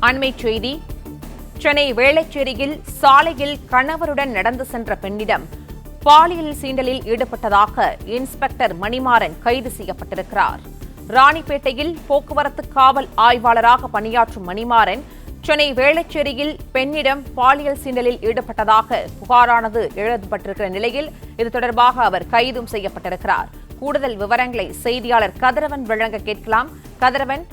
அண்மைச் செய்தி. சென்னை வேளச்சேரியில் சாலையில் கணவருடன் நடந்து சென்ற பெண்ணிடம் பாலியல் சீண்டலில் ஈடுபட்டதாக இன்ஸ்பெக்டர் மணிமாறன் கைது செய்யப்பட்டிருக்கிறார். ராணிப்பேட்டையில் போக்குவரத்து காவல் ஆய்வாளராக பணியாற்றும் மணிமாறன் சென்னை வேளச்சேரியில் பெண்ணிடம் பாலியல் சீண்டலில் ஈடுபட்டதாக புகாரானது எழுதப்பட்டிருக்கிற நிலையில் இது தொடர்பாக அவர் கைதும் செய்யப்பட்டிருக்கிறார். கூடுதல் விவரங்களை செய்தியாளர் கதிரவன் வழங்க கேட்கலாம். கதிரவன்,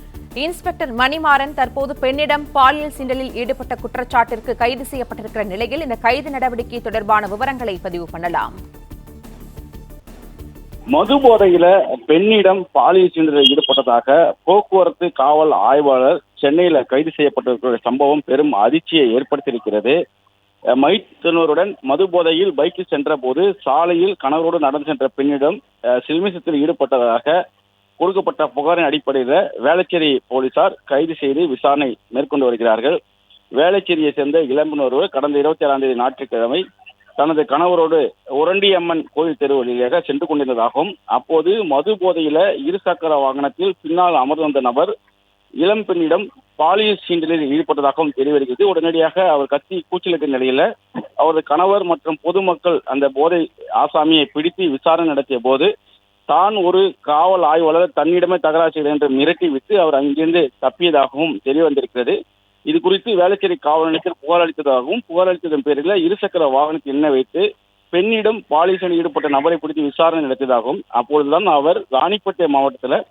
இன்ஸ்பெக்டர் மணிமாறன் தற்போது பெண்ணிடம் பாலியல் சீண்டலில் ஈடுபட்ட குற்றச்சாட்டிற்கு கைது செய்யப்பட்டிருக்கிற நிலையில் இந்த கைது நடவடிக்கை தொடர்பான விவரங்களை பதிவு பண்ணலாம். மது போதையில பெண்ணிடம் பாலியல் சீண்டலில் ஈடுபட்டதாக போக்குவரத்து காவல் ஆய்வாளர் சென்னையில கைது செய்யப்பட்டிருக்கிற சம்பவம் பெரும் அதிர்ச்சியை ஏற்படுத்தியிருக்கிறது. மைத்துனருடன் மது போதையில் பைக்கில் சென்ற போது சாலையில் கணவரோடு நடந்து சென்ற பெண்ணிடம் சில்மிஷத்தில் ஈடுபட்டதாக கொடுக்கப்பட்ட புகாரின் அடிப்படையில் வேளச்சேரி போலீசார் கைது செய்து விசாரணை மேற்கொண்டு வருகிறார்கள். வேளச்சேரியை சேர்ந்த இளம்பெண் ஒருவர் கடந்த 27ஆம் தேதி ஞாயிற்றுக்கிழமை தனது கணவரோடு உரண்டியம்மன் கோயில் தெரு வழியாக சென்று கொண்டிருந்ததாகவும், அப்போது மது போதையில இருசக்கர வாகனத்தில் பின்னால் அமர்ந்து வந்த நபர் இளம் பெண்ணிடம் பாலியல் சீண்டலில் ஈடுபட்டதாகவும் தெரியவருகிறது. உடனடியாக அவர் கத்தி கூச்சலிட்ட நிலையில அவரது கணவர் மற்றும் பொதுமக்கள் அந்த போதை ஆசாமியை பிடித்து விசாரணை நடத்திய போது தான் ஒரு காவல் ஆய்வாளர் தன்னிடமே தகராறு செய்தார் என்று மிரட்டிவிட்டு அவர் அங்கிருந்து தப்பியதாகவும் தெரிய வந்திருக்கிறது. இது குறித்து வேளச்சேரி காவல் நிலையத்தில் புகார் அளித்ததாகவும், புகார் அளித்ததன் பேரில் இருசக்கர வாகனத்தில் எண்ண வைத்து பெண்ணிடம் பாலியல் சீண்டலில் ஈடுபட்ட நபரை பிடித்து விசாரணை நடத்தியதாகவும், அப்பொழுதுதான் அவர் ராணிப்பேட்டை மாவட்டத்தில்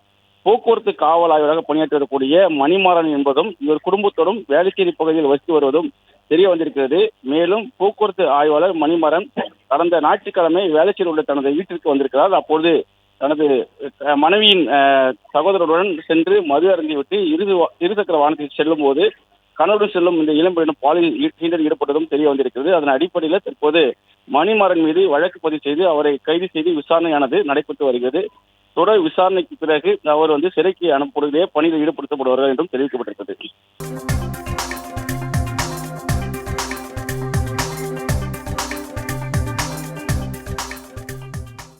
போக்குவரத்து காவல் ஆய்வராக பணியாற்றி வரக்கூடிய மணிமாறன் என்பதும் இவர் குடும்பத்தோடும் வேளச்சேரி பகுதியில் வசித்து வருவதும் தெரிய வந்திருக்கிறது. மேலும் போக்குவரத்து ஆய்வாளர் மணிமாறன் கடந்த ஞாயிற்றுக்கிழமை வேளச்சேரியில் உள்ள தனது வீட்டிற்கு வந்திருக்கிறார். அப்பொழுது தனது மனைவியின் சகோதரருடன் சென்று மது அருந்திவிட்டு இருசக்கர வாகனத்தில் செல்லும் போது கணவருடன் செல்லும் இந்த இளம்பெண்ணிடம் பாலியல் சீண்டலில் ஈடுபட்டதும் தெரிய வந்திருக்கிறது. அதன் அடிப்படையில் தற்போது மணிமாறன் மீது வழக்கு பதிவு செய்து அவரை கைது செய்து விசாரணையானது நடைபெற்று வருகிறது. தொடர் விசாரணைக்கு பிறகு அவர் சிறைக்கு அனுப்பப்படுவதே பணியில் ஈடுபடுத்தப்படுவார்கள் என்றும் தெரிவிக்கப்பட்டிருக்கிறது.